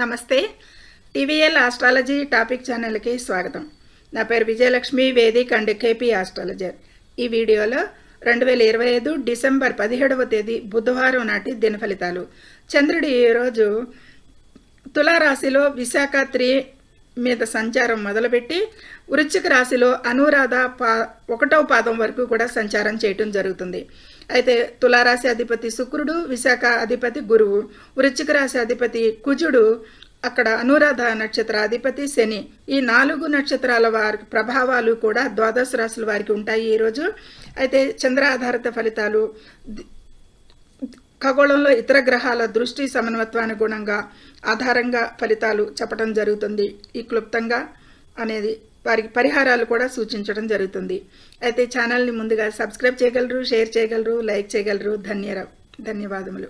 నమస్తే. TVL astrology topic ఛానల్కి స్వాగతం. నా పేరు Vijayalakshmi, Vedic and KP astrologer. ఈ వీడియోలో 2025 డిసెంబర్ 17వ తేదీ బుధవారం నాటి దిన ఫలితాలు. చంద్రుడు ఈరోజు తులారాశిలో విశాఖ 3 మీద సంచారం మొదలుపెట్టి వృశ్చిక రాశిలో అనురాధ 1వ పాదం వరకు కూడా సంచారం చేయటం జరుగుతుంది. అయితే తులారాశి అధిపతి శుక్రుడు, విశాఖ అధిపతి గురువు, వృశ్చిక రాశి అధిపతి కుజుడు, అక్కడ అనురాధ నక్షత్ర అధిపతి శని. ఈ 4 నక్షత్రాల వారి ప్రభావాలు కూడా ద్వాదశ రాశుల వారికి ఉంటాయి ఈరోజు. అయితే చంద్ర ఆధారిత ఫలితాలు, ఖగోళంలో ఇతర గ్రహాల దృష్టి సమన్వత్వానుగుణంగా ఆధారంగా ఫలితాలు చెప్పడం జరుగుతుంది. ఈ క్లుప్తంగా అనేది వారికి పరిహారాలు కూడా సూచించడం జరుగుతుంది. అయితే ఛానల్ని ముందుగా సబ్స్క్రైబ్ చేయగలరు, షేర్ చేయగలరు, లైక్ చేయగలరు. ధన్యవాదములు.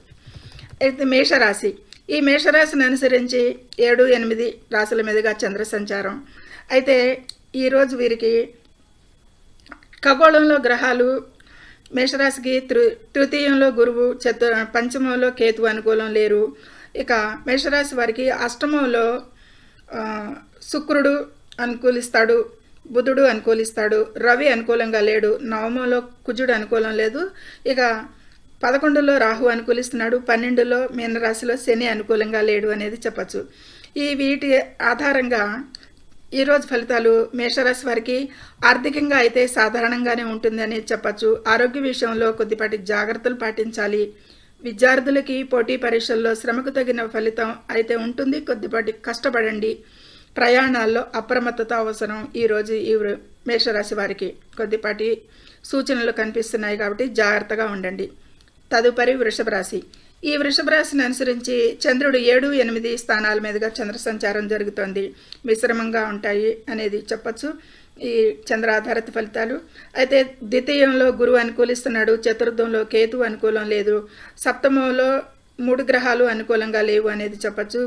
అయితే మేషరాశి. ఈ మేషరాశిని అనుసరించి 7, 8 రాశుల మీదుగా చంద్ర సంచారం. అయితే ఈరోజు వీరికి ఖగోళంలో గ్రహాలు మేషరాశికి తృతీయంలో గురువు, పంచమంలో కేతు అనుకూలం లేరు. ఇక మేషరాశి వారికి అష్టమంలో శుక్రుడు అనుకూలిస్తాడు, బుధుడు అనుకూలిస్తాడు, రవి అనుకూలంగా లేడు, నవమంలో కుజుడు అనుకూలం లేదు. ఇక 11లో రాహు అనుకూలిస్తున్నాడు, 12లో మీనరాశిలో శని అనుకూలంగా లేడు అనేది చెప్పచ్చు. వీటి ఆధారంగా ఈరోజు ఫలితాలు మేషరాశి వారికి ఆర్థికంగా అయితే సాధారణంగానే ఉంటుంది అనేది చెప్పచ్చు. ఆరోగ్య విషయంలో కొద్దిపాటి జాగ్రత్తలు పాటించాలి. విద్యార్థులకి పోటీ పరీక్షల్లో శ్రమకు తగిన ఫలితం అయితే ఉంటుంది. కొద్దిపాటి కష్టపడండి. ప్రయాణాల్లో అప్రమత్తత అవసరం. ఈరోజు ఈ మేషరాశి వారికి కొద్దిపాటి సూచనలు కనిపిస్తున్నాయి కాబట్టి జాగ్రత్తగా ఉండండి. తదుపరి వృషభ రాశి. ఈ వృషభ రాశిని అనుసరించి చంద్రుడు 7, 8 స్థానాల మీదుగా చంద్ర సంచారం జరుగుతోంది. మిశ్రమంగా ఉంటాయి అనేది చెప్పచ్చు ఈ చంద్ర ఆధారిత ఫలితాలు. అయితే ద్వితీయంలో గురువు అనుకూలిస్తున్నాడు, చతుర్థంలో కేతు అనుకూలం లేదు, సప్తమంలో 3 గ్రహాలు అనుకూలంగా లేవు అనేది చెప్పచ్చు.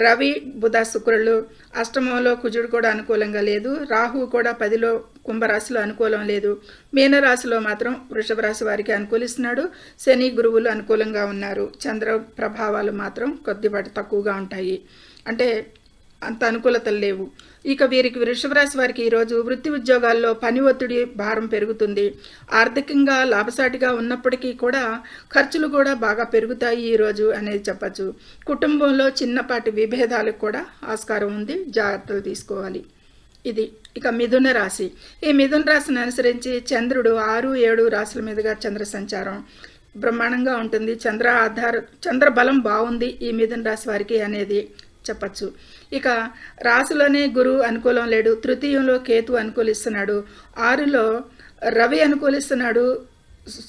రవి, బుధ, శుక్రులు, అష్టమంలో కుజుడు కూడా అనుకూలంగా లేదు. రాహు కూడా 10లో కుంభరాశిలో అనుకూలం లేదు. మీనరాశిలో మాత్రం వృషభ రాశి వారికి అనుకూలిస్తున్నాడు. శని, గురువులు అనుకూలంగా ఉన్నారు. చంద్ర ప్రభావాలు మాత్రం కొద్దిపాటి తక్కువగా ఉంటాయి, అంటే అంత అనుకూలతలు లేవు. ఇక వీరికి వృషభ రాశి వారికి ఈరోజు వృత్తి ఉద్యోగాల్లో పని ఒత్తిడి భారం పెరుగుతుంది. ఆర్థికంగా లాభసాటిగా ఉన్నప్పటికీ కూడా ఖర్చులు కూడా బాగా పెరుగుతాయి ఈరోజు అనేది చెప్పచ్చు. కుటుంబంలో చిన్నపాటి విభేదాలకు కూడా ఆస్కారం ఉంది, జాగ్రత్తలు తీసుకోవాలి. ఇది ఇక మిథున రాశి. ఈ మిథున రాశిని అనుసరించి చంద్రుడు 6, 7 రాశుల మీదుగా చంద్ర సంచారం బ్రహ్మాండంగా ఉంటుంది. చంద్ర బలం బాగుంది ఈ మిథున రాశి వారికి అనేది చెప్పచ్చు. ఇక రాశిలోనే గురువు అనుకూలం లేడు, తృతీయంలో కేతు అనుకూలిస్తున్నాడు, 6లో రవి అనుకూలిస్తున్నాడు,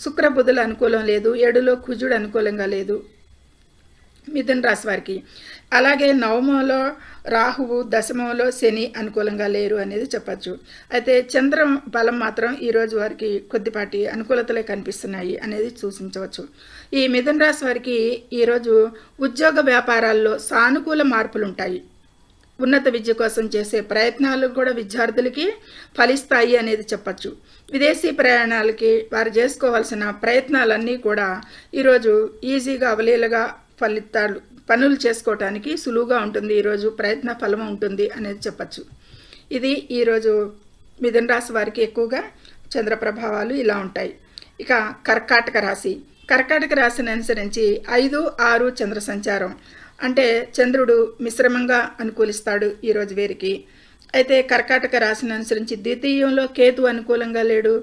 శుక్ర బుధులు అనుకూలం లేదు, 7లో కుజుడు అనుకూలంగా లేదు మిథున రాశి వారికి. అలాగే నవమంలో రాహువు, దశమంలో శని అనుకూలంగా లేరు అనేది చెప్పచ్చు. అయితే చంద్ర బలం మాత్రం ఈరోజు వారికి కొద్దిపాటి అనుకూలతలే కనిపిస్తున్నాయి అనేది సూచించవచ్చు. ఈ మిథున రాశి వారికి ఈరోజు ఉద్యోగ వ్యాపారాల్లో సానుకూల మార్పులు ఉంటాయి. ఉన్నత విద్య కోసం చేసే ప్రయత్నాలు కూడా విద్యార్థులకి ఫలిస్తాయి అనేది చెప్పచ్చు. విదేశీ ప్రయాణాలకి వారు చేసుకోవాల్సిన ప్రయత్నాలన్నీ కూడా ఈరోజు ఈజీగా అవలీలగా పనులు చేసుకోవటానికి సులువుగా ఉంటుంది. ఈరోజు ప్రయత్న ఫలం ఉంటుంది అనేది చెప్పచ్చు. ఇది ఈరోజు మిథున రాశి వారికి ఎక్కువగా చంద్ర ప్రభావాలు ఇలా ఉంటాయి. ఇక కర్కాటక రాశి. కర్కాటక రాశిని అనుసరించి 5, 6 చంద్ర సంచారం, అంటే చంద్రుడు మిశ్రమంగా అనుకూలిస్తాడు ఈరోజు వీరికి. అయితే కర్కాటక రాశిని అనుసరించి ద్వితీయంలో కేతు అనుకూలంగా లేడు,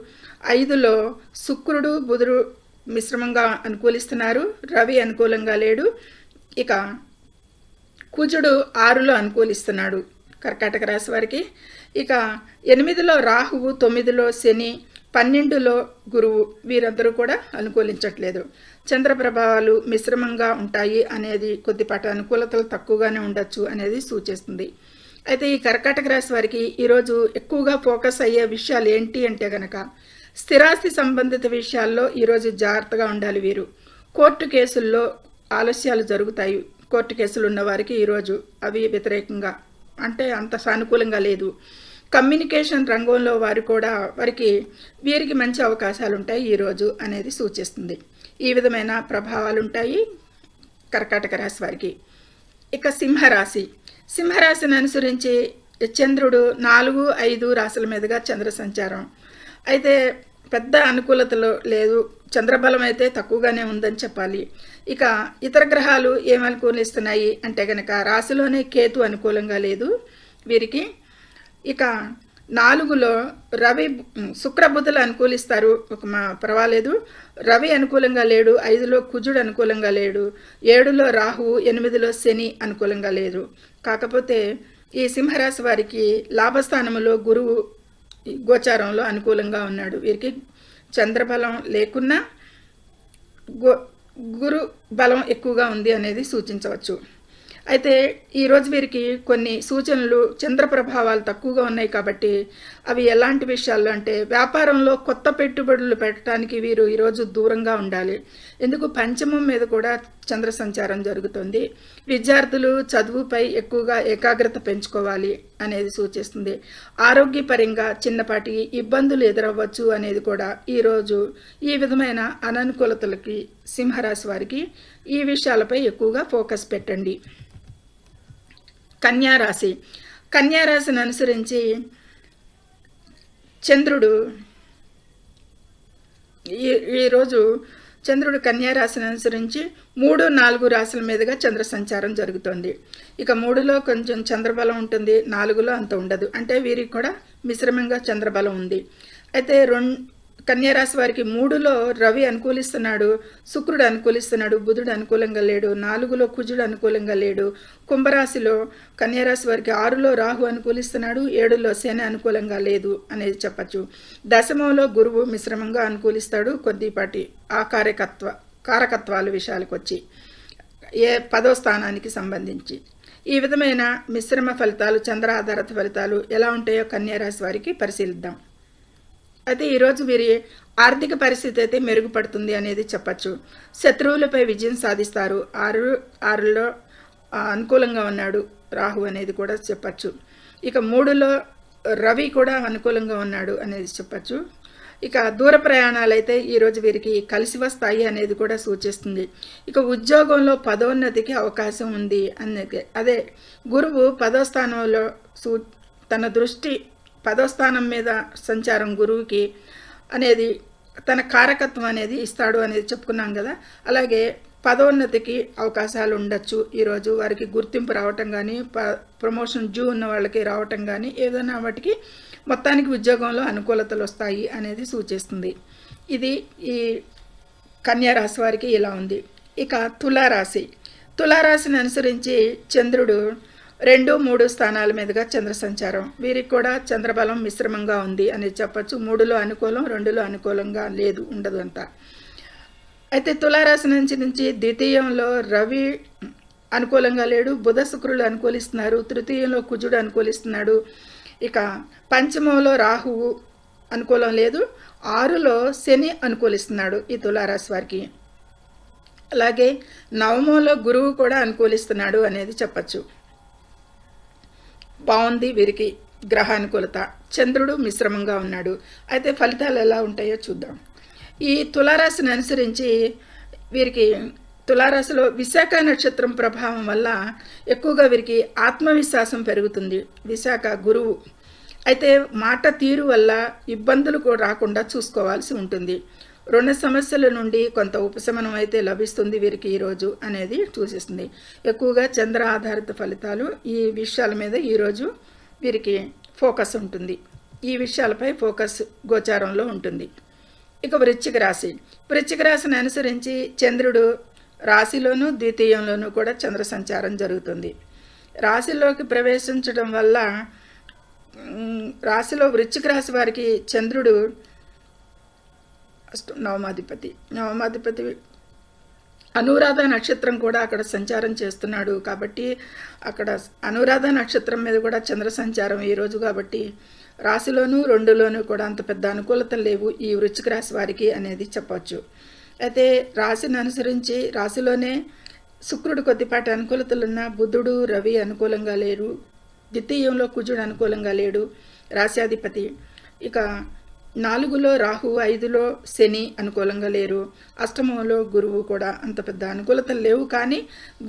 5లో శుక్రుడు, బుధుడు మిశ్రమంగా అనుకూలిస్తున్నారు, రవి అనుకూలంగా లేడు. ఇక కుజుడు 6లో అనుకూలిస్తున్నాడు కర్కాటక రాశి వారికి. ఇక 8లో రాహువు, 9లో శని, 12లో గురువు, వీరందరూ కూడా అనుకూలించట్లేదు. చంద్ర ప్రభావాలు మిశ్రమంగా ఉంటాయి అనేది కొద్దిపాటి అనుకూలతలు తక్కువగానే ఉండొచ్చు అనేది సూచిస్తుంది. అయితే ఈ కర్కాటక రాశి వారికి ఈరోజు ఎక్కువగా ఫోకస్ అయ్యే విషయాలు ఏంటి అంటే కనుక స్థిరాస్తి సంబంధిత విషయాల్లో ఈరోజు జాగ్రత్తగా ఉండాలి. వీరు కోర్టు కేసుల్లో ఆలస్యాలు జరుగుతాయి. కోర్టు కేసులు ఉన్న వారికి ఈరోజు అవి వ్యతిరేకంగా, అంటే అంత సానుకూలంగా లేదు. కమ్యూనికేషన్ రంగంలో వీరికి మంచి అవకాశాలు ఉంటాయి ఈరోజు అనేది సూచిస్తుంది. ఈ విధమైన ప్రభావాలు ఉంటాయి కర్కాటక రాశి వారికి. ఇక సింహరాశి. సింహరాశిని అనుసరించి చంద్రుడు 4, 5 రాశుల మీదుగా చంద్ర సంచారం. అయితే పెద్ద అనుకూలతలో లేదు. చంద్రబలం అయితే తక్కువగానే ఉందని చెప్పాలి. ఇక ఇతర గ్రహాలు ఏమనుకూలిస్తున్నాయి అంటే గనక రాశిలోనే కేతు అనుకూలంగా లేదు వీరికి. ఇక 4లో రవి, శుక్రబుధులు అనుకూలిస్తారు, పర్వాలేదు. రవి అనుకూలంగా లేడు. 5లో కుజుడు అనుకూలంగా లేడు. 7లో రాహువు, 8లో శని అనుకూలంగా లేదు. కాకపోతే ఈ సింహరాశి వారికి లాభస్థానంలో గురువు గోచారంలో అనుకూలంగా ఉన్నాడు. వీరికి చంద్రబలం లేకున్నా గురు బలం ఎక్కువగా ఉంది అనేది సూచించవచ్చు. అయితే ఈరోజు వీరికి కొన్ని సూచనలు, చంద్ర ప్రభావాలు తక్కువగా ఉన్నాయి కాబట్టి అవి ఎలాంటి విషయాల్లో అంటే వ్యాపారంలో కొత్త పెట్టుబడులు పెట్టడానికి వీరు ఈరోజు దూరంగా ఉండాలి. ఎందుకు పంచమం మీద కూడా చంద్ర సంచారం జరుగుతుంది. విద్యార్థులు చదువుపై ఎక్కువగా ఏకాగ్రత పెంచుకోవాలి అనేది సూచిస్తుంది. ఆరోగ్యపరంగా చిన్నపాటి ఇబ్బందులు ఎదురవ్వచ్చు అనేది కూడా ఈరోజు ఈ విధమైన అననుకూలతలకి సింహరాశి వారికి ఈ విషయాలపై ఎక్కువగా ఫోకస్ పెట్టండి. కన్యారాశి. కన్యారాశిని అనుసరించి చంద్రుడు ఈరోజు చంద్రుడు కన్యారాశిని అనుసరించి 3, 4 రాశుల మీదుగా చంద్ర సంచారం జరుగుతుంది. ఇక 3లో కొంచెం చంద్రబలం ఉంటుంది, 4లో అంత ఉండదు. అంటే వీరికి కూడా మిశ్రమంగా చంద్రబలం ఉంది. అయితే కన్యారాశి వారికి 3లో రవి అనుకూలిస్తున్నాడు, శుక్రుడు అనుకూలిస్తున్నాడు, బుధుడు అనుకూలంగా లేడు. 4లో కుజుడు అనుకూలంగా లేడు. కుంభరాశిలో కన్యారాశి వారికి 6లో రాహు అనుకూలిస్తున్నాడు, 7లో శని అనుకూలంగా లేదు అనేది చెప్పచ్చు. దశమంలో గురువు మిశ్రమంగా అనుకూలిస్తాడు, కొద్దిపాటి ఆ కారకత్వాల విషయాలకు వచ్చి 10వ స్థానానికి సంబంధించి. ఈ విధమైన మిశ్రమ ఫలితాలు, చంద్ర ఆధారిత ఫలితాలు ఎలా ఉంటాయో కన్యారాశి వారికి పరిశీలిద్దాం. అయితే ఈరోజు వీరి ఆర్థిక పరిస్థితి అయితే మెరుగుపడుతుంది అనేది చెప్పచ్చు. శత్రువులపై విజయం సాధిస్తారు. 6లో అనుకూలంగా ఉన్నాడు రాహు అనేది కూడా చెప్పచ్చు. ఇక 3లో రవి కూడా అనుకూలంగా ఉన్నాడు అనేది చెప్పచ్చు. ఇక దూర ప్రయాణాలు అయితే ఈరోజు వీరికి కలిసి వస్తాయి అనేది కూడా సూచిస్తుంది. ఇక ఉద్యోగంలో పదోన్నతికి అవకాశం ఉంది అనేది. అదే గురువు 10వ స్థానంలో తన దృష్టి 10వ స్థానం మీద సంచారం గురువుకి అనేది తన కారకత్వం అనేది ఇస్తాడు అనేది చెప్పుకున్నాం కదా. అలాగే పదోన్నతికి అవకాశాలు ఉండొచ్చు. ఈరోజు వారికి గుర్తింపు రావటం కానీ, ప్రమోషన్ డ్యూ ఉన్న వాళ్ళకి రావటం కానీ, ఏదైనా వాటికి మొత్తానికి ఉద్యోగంలో అనుకూలతలు వస్తాయి అనేది సూచిస్తుంది. ఇది ఈ కన్యారాశి వారికి ఇలా ఉంది. ఇక తులారాశి. తులారాశిని అనుసరించి చంద్రుడు 2, 3 స్థానాల మీదుగా చంద్ర సంచారం. వీరికి కూడా చంద్రబలం మిశ్రమంగా ఉంది అని చెప్పచ్చు. 3లో అనుకూలం, 2లో అనుకూలంగా లేదు, ఉండదు అంతా. అయితే తులారాశి నుంచి ద్వితీయంలో రవి అనుకూలంగా లేడు, బుధ శుక్రులు అనుకూలిస్తున్నారు, తృతీయంలో కుజుడు అనుకూలిస్తున్నాడు. ఇక పంచమంలో రాహువు అనుకూలం లేదు, 6లో శని అనుకూలిస్తున్నాడు ఈ తులారాశి వారికి. అలాగే నవమంలో గురువు కూడా అనుకూలిస్తున్నాడు అనేది చెప్పచ్చు. బాగుంది వీరికి గ్రహానుకూలత. చంద్రుడు మిశ్రమంగా ఉన్నాడు. అయితే ఫలితాలు ఎలా ఉంటాయో చూద్దాం. ఈ తులారాశిని అనుసరించి వీరికి తులారాశిలో విశాఖ నక్షత్రం ప్రభావం వల్ల ఎక్కువగా వీరికి ఆత్మవిశ్వాసం పెరుగుతుంది. విశాఖ గురువు. అయితే మాట తీరు వల్ల ఇబ్బందులు కూడా రాకుండా చూసుకోవాల్సి ఉంటుంది. రుణ సమస్యల నుండి కొంత ఉపశమనం అయితే లభిస్తుంది వీరికి ఈరోజు అనేది సూచిస్తుంది. ఎక్కువగా చంద్ర ఆధారిత ఫలితాలు ఈ విషయాల మీద ఈరోజు వీరికి ఫోకస్ ఉంటుంది. ఈ విషయాలపై ఫోకస్ గోచారంలో ఉంటుంది. ఇక వృశ్చిక రాశి. వృశ్చిక రాశిని అనుసరించి చంద్రుడు రాశిలోను, ద్వితీయంలోనూ కూడా చంద్ర సంచారం జరుగుతుంది. రాశిలోకి ప్రవేశించడం వల్ల రాశిలో వృశ్చిక రాశి వారికి చంద్రుడు నవమాధిపతి అనురాధ నక్షత్రం కూడా అక్కడ సంచారం చేస్తున్నాడు. కాబట్టి అక్కడ అనురాధ నక్షత్రం మీద కూడా చంద్ర సంచారం ఈరోజు. కాబట్టి రాశిలోనూ 2లోనూ కూడా అంత పెద్ద అనుకూలతలు లేవు ఈ వృశ్చిక రాశి వారికి అనేది చెప్పవచ్చు. అయితే రాశిని అనుసరించి రాశిలోనే శుక్రుడు కొద్దిపాటి అనుకూలతలున్న, బుధుడు రవి అనుకూలంగా లేరు, ద్వితీయంలో కుజుడు అనుకూలంగా లేడు రాశ్యాధిపతి. ఇక 4లో రాహు, 5లో శని అనుకూలంగా లేరు. అష్టమంలో గురువు కూడా అంత పెద్ద అనుకూలతలు లేవు. కానీ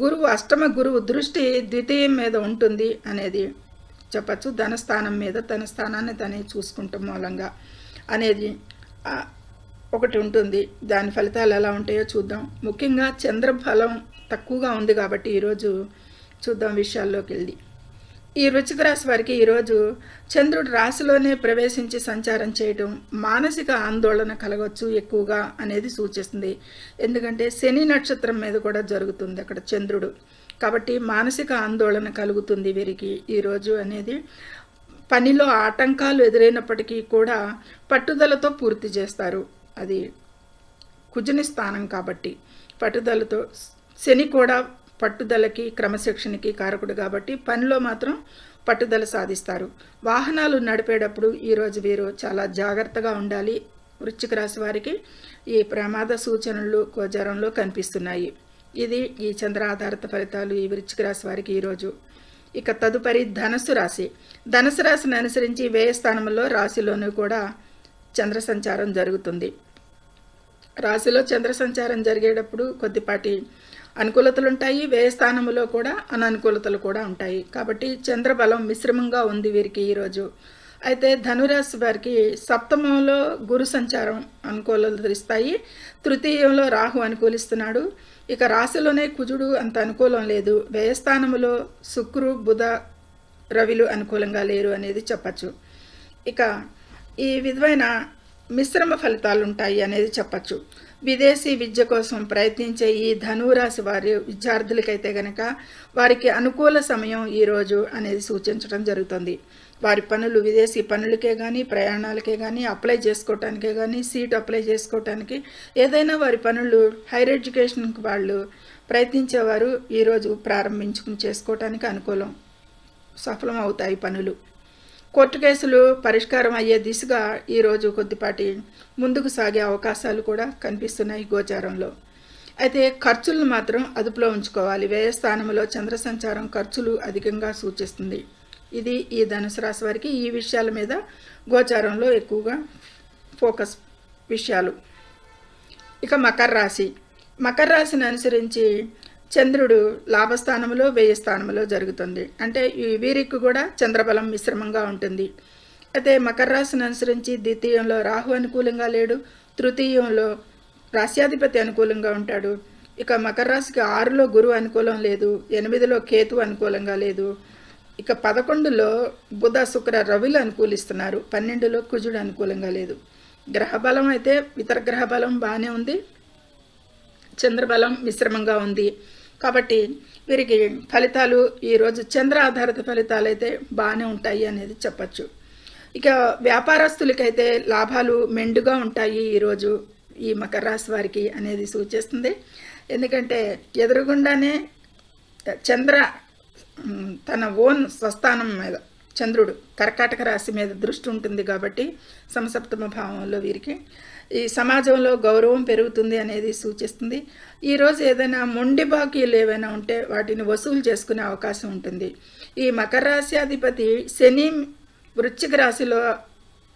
గురువు అష్టమ గురువు దృష్టి ద్వితీయం మీద ఉంటుంది అనేది చెప్పచ్చు. ధనస్థానం మీద తన స్థానాన్ని తనే చూసుకుంటాం మూలంగా అనేది ఒకటి ఉంటుంది. దాని ఫలితాలు ఎలా ఉంటాయో చూద్దాం. ముఖ్యంగా చంద్రబలం తక్కువగా ఉంది కాబట్టి ఈరోజు చూద్దాం విషయాల్లోకి వెళ్ళి. ఈ వృశ్చిక రాశి వారికి ఈరోజు చంద్రుడు రాశిలోనే ప్రవేశించి సంచారం చేయడం మానసిక ఆందోళన కలగవచ్చు ఎక్కువగా అనేది సూచిస్తుంది. ఎందుకంటే శని నక్షత్రం మీద కూడా జరుగుతుంది అక్కడ చంద్రుడు, కాబట్టి మానసిక ఆందోళన కలుగుతుంది వీరికి ఈరోజు అనేది. పనిలో ఆటంకాలు ఎదురైనప్పటికీ కూడా పట్టుదలతో పూర్తి చేస్తారు. అది కుజుని స్థానం కాబట్టి పట్టుదలతో. శని కూడా పట్టుదలకి క్రమశిక్షణకి కారకుడు కాబట్టి పనిలో మాత్రం పట్టుదల సాధిస్తారు. వాహనాలు నడిపేటప్పుడు ఈరోజు వీరు చాలా జాగ్రత్తగా ఉండాలి. వృశ్చిక రాశి వారికి ఈ ప్రమాద సూచనలు గోచారంలో కనిపిస్తున్నాయి. ఇది ఈ చంద్ర ఆధారిత ఫలితాలు ఈ వృశ్చిక రాశి వారికి ఈరోజు. ఇక తదుపరి ధనుసు రాశి. ధనుసు రాశిని అనుసరించి వ్యయ స్థానంలో రాశిలోనూ కూడా చంద్ర సంచారం జరుగుతుంది. రాశిలో చంద్ర సంచారం జరిగేటప్పుడు కొద్దిపాటి అనుకూలతలు ఉంటాయి, వ్యయ స్థానంలో కూడా అననుకూలతలు కూడా ఉంటాయి. కాబట్టి చంద్రబలం మిశ్రమంగా ఉంది వీరికి ఈరోజు. అయితే ధనురాశి వారికి సప్తమంలో గురు సంచారం అనుకూలతలు ఇస్తాయి, తృతీయంలో రాహు అనుకూలిస్తున్నాడు. ఇక రాశిలోనే కుజుడు అంత అనుకూలం లేదు. వ్యయస్థానములో శుక్రు, బుధ, రవిలు అనుకూలంగా లేరు అనేది చెప్పచ్చు. ఇక ఈ విధమైన మిశ్రమ ఫలితాలు ఉంటాయి అనేది చెప్పచ్చు. విదేశీ విద్య కోసం ప్రయత్నించే ఈ ధనురాశి వారి విద్యార్థులకైతే గనక వారికి అనుకూల సమయం ఈరోజు అనేది సూచించడం జరుగుతుంది. వారి పనులు విదేశీ పనులకే కానీ, ప్రయాణాలకే కానీ, అప్లై చేసుకోవటానికే కానీ, సీట్ అప్లై చేసుకోవటానికి, ఏదైనా వారి పనులు హైయర్ ఎడ్యుకేషన్కి వాళ్ళు ప్రయత్నించేవారు ఈరోజు ప్రారంభించుకుని చేసుకోవటానికి అనుకూలం, సఫలం అవుతాయి పనులు. కోర్టు కేసులు పరిష్కారం అయ్యే దిశగా ఈరోజు కొద్దిపాటి ముందుకు సాగే అవకాశాలు కూడా కనిపిస్తున్నాయి గోచారంలో. అయితే ఖర్చులను మాత్రం అదుపులో ఉంచుకోవాలి. వ్యయస్థానంలో చంద్ర సంచారం ఖర్చులు అధికంగా సూచిస్తుంది. ఇది ఈ ధనుసు రాశి వారికి ఈ విషయాల మీద గోచారంలో ఎక్కువగా ఫోకస్ విషయాలు. ఇక మకర రాశి. మకర రాశిని అనుసరించి చంద్రుడు లాభస్థానంలో, వ్యయ స్థానంలో జరుగుతుంది. అంటే వీరికి కూడా చంద్రబలం మిశ్రమంగా ఉంటుంది. అయితే మకర రాశిని అనుసరించి ద్వితీయంలో రాహు అనుకూలంగా లేడు, తృతీయంలో రాశ్యాధిపతి అనుకూలంగా ఉంటాడు. ఇక మకర రాశికి 6లో గురువు అనుకూలం లేదు, 8లో కేతు అనుకూలంగా లేదు. ఇక 11లో బుధ, శుక్ర, రవిలు అనుకూలిస్తున్నారు, 12లో కుజుడు అనుకూలంగా లేదు. గ్రహబలం అయితే ఇతర గ్రహబలం బాగానే ఉంది, చంద్రబలం మిశ్రమంగా ఉంది. కాబట్టి వీరికి ఫలితాలు ఈరోజు చంద్ర ఆధారిత ఫలితాలు అయితే బాగానే ఉంటాయి అనేది చెప్పచ్చు. ఇక వ్యాపారస్తులకైతే లాభాలు మెండుగా ఉంటాయి ఈరోజు ఈ మకర రాశి వారికి అనేది సూచిస్తుంది. ఎందుకంటే ఎదురుగుండానే చంద్ర తన ఓన్ స్వస్థానం మీద చంద్రుడు కర్కాటక రాశి మీద దృష్టి ఉంటుంది కాబట్టి సమసప్తమ భావంలో వీరికి ఈ సమాజంలో గౌరవం పెరుగుతుంది అనేది సూచిస్తుంది. ఈరోజు ఏదైనా మొండి బాకీలు ఏవైనా ఉంటే వాటిని వసూలు చేసుకునే అవకాశం ఉంటుంది. ఈ మకర రాశి అధిపతి శని వృశ్చిక రాశిలో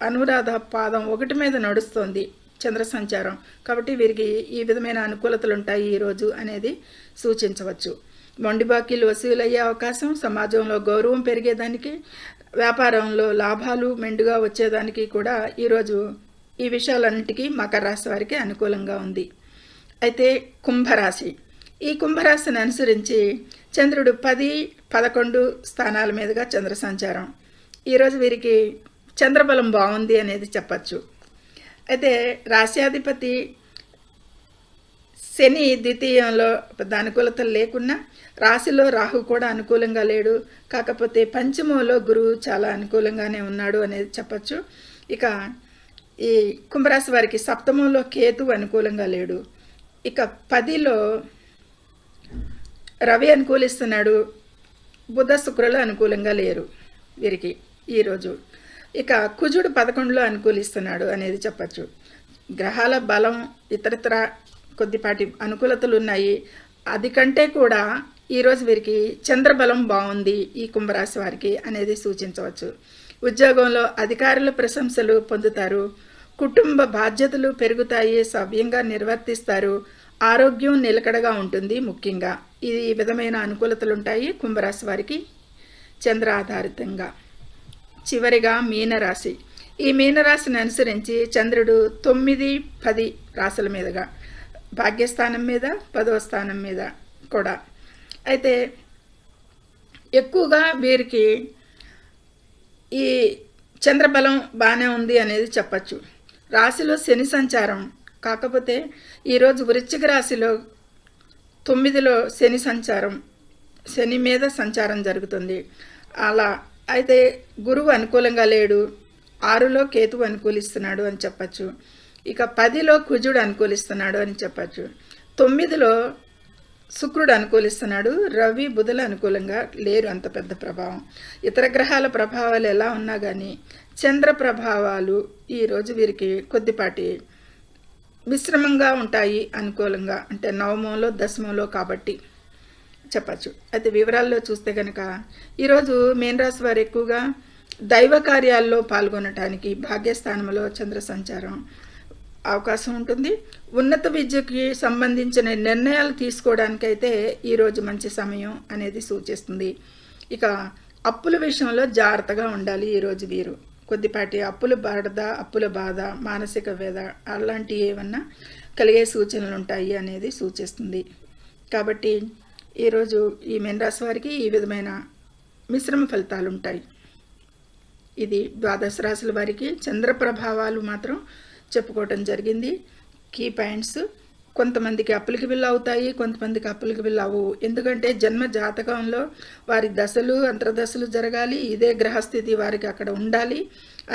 అనురాధ పాదం 1 మీద నడుస్తోంది చంద్ర సంచారం. కాబట్టి వీరికి ఈ విధమైన అనుకూలతలు ఉంటాయి ఈరోజు అనేది సూచించవచ్చు. మొండి బాకీలు వసూలయ్యే అవకాశం, సమాజంలో గౌరవం పెరిగేదానికి, వ్యాపారంలో లాభాలు మెండుగా వచ్చేదానికి కూడా ఈరోజు ఈ విషయాలన్నిటికీ మకర రాశి వారికి అనుకూలంగా ఉంది. అయితే కుంభరాశి. ఈ కుంభరాశిని అనుసరించి చంద్రుడు 10, 11 స్థానాల మీదుగా చంద్ర సంచారం. ఈరోజు వీరికి చంద్రబలం బాగుంది అనేది చెప్పచ్చు. అయితే రాశ్యాధిపతి శని ద్వితీయంలో పెద్ద అనుకూలతలు లేకున్నా రాశిలో రాహు కూడా అనుకూలంగా లేడు. కాకపోతే పంచమంలో గురువు చాలా అనుకూలంగానే ఉన్నాడు అనేది చెప్పచ్చు. ఇక ఈ కుంభరాశి వారికి సప్తమంలో కేతు అనుకూలంగా లేడు. ఇక 10లో రవి అనుకూలిస్తున్నాడు, బుధ, శుక్రులు అనుకూలంగా లేరు వీరికి ఈరోజు. ఇక కుజుడు 11లో అనుకూలిస్తున్నాడు అనేది చెప్పచ్చు. గ్రహాల బలం ఇతరత్ర కొద్దిపాటి అనుకూలతలు ఉన్నాయి. అది కంటే కూడా ఈరోజు వీరికి చంద్రబలం బాగుంది ఈ కుంభరాశి వారికి అనేది సూచించవచ్చు. ఉద్యోగంలో అధికారుల ప్రశంసలు పొందుతారు. కుటుంబ బాధ్యతలు పెరుగుతాయి, సవ్యంగా నిర్వర్తిస్తారు, ఆరోగ్యం నిలకడగా ఉంటుంది. ముఖ్యంగా ఈ విధమైన అనుకూలతలు ఉంటాయి కుంభరాశి వారికి చంద్ర ఆధారితంగా. చివరిగా మీనరాశి. ఈ మీనరాశిని అనుసరించి చంద్రుడు 9, 10 రాశుల మీదుగా భాగ్యస్థానం మీద 10వ స్థానం మీద కూడా. అయితే ఎక్కువగా వీరికి ఈ చంద్రబలం బాగానే ఉంది అనేది చెప్పచ్చు. రాశిలో శని సంచారం, కాకపోతే ఈరోజు వృశ్చిక రాశిలో 9లో శని సంచారం, శని మీద సంచారం జరుగుతుంది. అలా అయితే గురువు అనుకూలంగా లేడు, 6లో కేతువు అనుకూలిస్తున్నాడు అని చెప్పచ్చు. ఇక 10లో కుజుడు అనుకూలిస్తున్నాడు అని చెప్పచ్చు. 9లో శుక్రుడు అనుకూలిస్తున్నాడు, రవి బుధులు అనుకూలంగా లేరు, అంత పెద్ద ప్రభావం. ఇతర గ్రహాల ప్రభావాలు ఎలా ఉన్నా కానీ చంద్ర ప్రభావాలు ఈరోజు వీరికి కొద్దిపాటి మిశ్రమంగా ఉంటాయి, అనుకూలంగా అంటే నవమంలో దశమంలో కాబట్టి చెప్పచ్చు. అయితే వివరాల్లో చూస్తే కనుక ఈరోజు మీనరాశి వారు ఎక్కువగా దైవ కార్యాల్లో పాల్గొనటానికి భాగ్యస్థానంలో చంద్ర సంచారం అవకాశం ఉంటుంది. ఉన్నత విద్యకి సంబంధించిన నిర్ణయాలు తీసుకోవడానికైతే ఈరోజు మంచి సమయం అనేది సూచిస్తుంది. ఇక అప్పుల విషయంలో జాగ్రత్తగా ఉండాలి ఈరోజు వీరు. కొద్దిపాటి అప్పుల బాధ, మానసిక వేద అలాంటివి ఏమన్నా కలిగే సూచనలు ఉంటాయి అనేది సూచిస్తుంది. కాబట్టి ఈరోజు ఈ మీనరాశి వారికి ఈ విధమైన మిశ్రమ ఫలితాలు ఉంటాయి. ఇది ద్వాదశ రాశుల వారికి చంద్ర ప్రభావాలు మాత్రం చెప్పుకోవటం జరిగింది. కీ పాయింట్స్ కొంతమందికి అప్పులకి బిల్లు అవుతాయి, కొంతమందికి అప్పులకి బిల్లు అవ్వవు. ఎందుకంటే జన్మ జాతకంలో వారి దశలు అంతర్దశలు జరగాలి, ఇదే గ్రహస్థితి వారికి అక్కడ ఉండాలి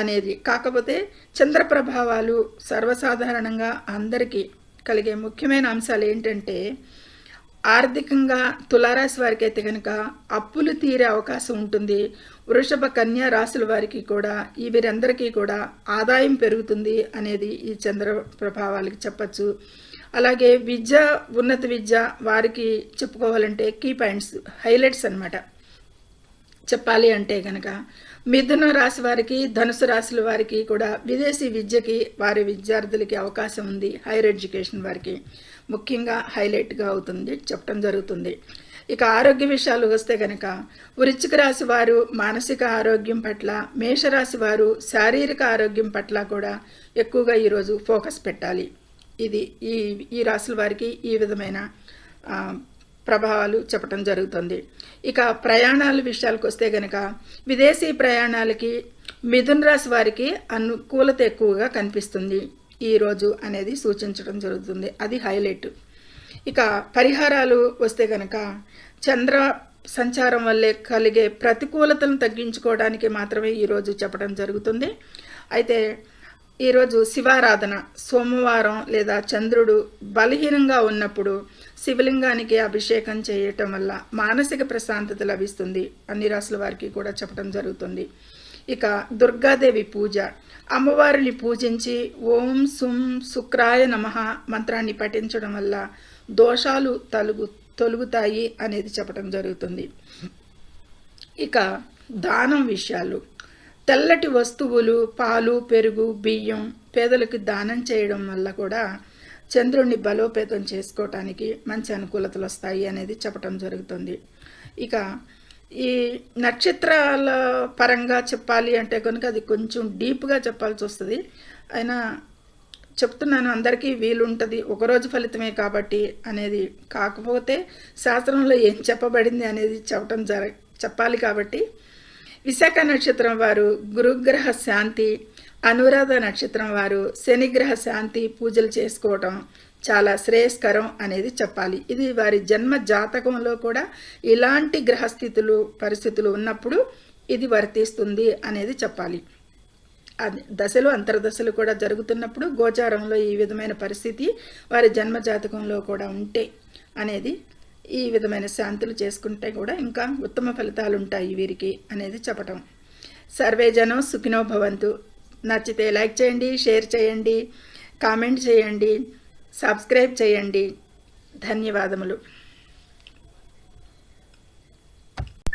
అనేది. కాకపోతే చంద్ర ప్రభావాలు సర్వసాధారణంగా అందరికీ కలిగే ముఖ్యమైన అంశాలు ఏంటంటే, ఆర్థికంగా తులారాశి వారికి అయితే కనుక అప్పులు తీరే అవకాశం ఉంటుంది. వృషభ, కన్యా రాశుల వారికి కూడా వీరందరికీ కూడా ఆదాయం పెరుగుతుంది అనేది ఈ చంద్ర ప్రభావాలకి చెప్పచ్చు. అలాగే విద్య, ఉన్నత విద్య వారికి చెప్పుకోవాలంటే కీ పాయింట్స్, హైలైట్స్ అన్నమాట. చెప్పాలి అంటే కనుక మిథున రాశి వారికి, ధనుసు రాశుల వారికి కూడా విదేశీ విద్యకి వారి విద్యార్థులకి అవకాశం ఉంది. హైయర్ ఎడ్యుకేషన్ వారికి ముఖ్యంగా హైలైట్గా అవుతుంది చెప్పడం జరుగుతుంది. ఇక ఆరోగ్య విషయాలు వస్తే కనుక వృశ్చిక రాశి వారు మానసిక ఆరోగ్యం పట్ల, మేషరాశి వారు శారీరక ఆరోగ్యం పట్ల కూడా ఎక్కువగా ఈరోజు ఫోకస్ పెట్టాలి. ఇది ఈ రాశుల వారికి ఈ విధమైన ప్రభావాలు చెప్పడం జరుగుతుంది. ఇక ప్రయాణాల విషయాలకు వస్తే కనుక విదేశీ ప్రయాణాలకి మిథున రాశి వారికి అనుకూలత ఎక్కువగా కనిపిస్తుంది ఈరోజు అనేది సూచించడం జరుగుతుంది. అది హైలైట్. ఇక పరిహారాలు వస్తే కనుక చంద్ర సంచారం వల్లే కలిగే ప్రతికూలతలను తగ్గించుకోవడానికి మాత్రమే ఈరోజు చెప్పడం జరుగుతుంది. అయితే ఈరోజు శివారాధన, సోమవారం లేదా చంద్రుడు బలహీనంగా ఉన్నప్పుడు శివలింగానికి అభిషేకం చేయటం వల్ల మానసిక ప్రశాంతత లభిస్తుంది. అన్ని రాశుల వారికి కూడా చెప్పడం జరుగుతుంది. ఇక దుర్గాదేవి పూజ, అమ్మవారిని పూజించి ఓం సుం శుక్రాయ నమః మంత్రాన్ని పఠించడం వల్ల దోషాలు తొలుగుతాయి అనేది చెప్పడం జరుగుతుంది. ఇక దానం విషయాలు, తెల్లటి వస్తువులు, పాలు, పెరుగు, బియ్యం పేదలకు దానం చేయడం వల్ల కూడా చంద్రుడిని బలోపేతం చేసుకోవటానికి మంచి అనుకూలతలు వస్తాయి అనేది చెప్పడం జరుగుతుంది. ఇక ఈ నక్షత్రాల పరంగా చెప్పాలి అంటే కనుక అది కొంచెం డీప్గా చెప్పాల్సి వస్తుంది. అయినా చెప్తున్నాను, అందరికీ వీలుంటుంది, ఒకరోజు ఫలితమే కాబట్టి అనేది. కాకపోతే శాస్త్రంలో ఏం చెప్పబడింది అనేది చెప్పాలి కాబట్టి విశాఖ నక్షత్రం వారు గురుగ్రహ శాంతి, అనురాధ నక్షత్రం వారు శనిగ్రహ శాంతి పూజలు చేసుకోవటం చాలా శ్రేయస్కరం అనేది చెప్పాలి. ఇది వారి జన్మ జాతకంలో కూడా ఇలాంటి గ్రహస్థితులు పరిస్థితులు ఉన్నప్పుడు ఇది వర్తిస్తుంది అనేది చెప్పాలి. అది దశలు అంతర్దశలు కూడా జరుగుతున్నప్పుడు గోచారంలో ఈ విధమైన పరిస్థితి వారి జన్మ జాతకంలో కూడా ఉంటే అనేది, ఈ విధమైన శాంతులు చేసుకుంటే కూడా ఇంకా ఉత్తమ ఫలితాలు ఉంటాయి వీరికి అనేది చెప్పటం. సర్వే జనం సుఖినో భవంతు. నచ్చితే లైక్ చేయండి, షేర్ చేయండి, కామెంట్ చేయండి, సబ్స్క్రైబ్ చేయండి. ధన్యవాదములు.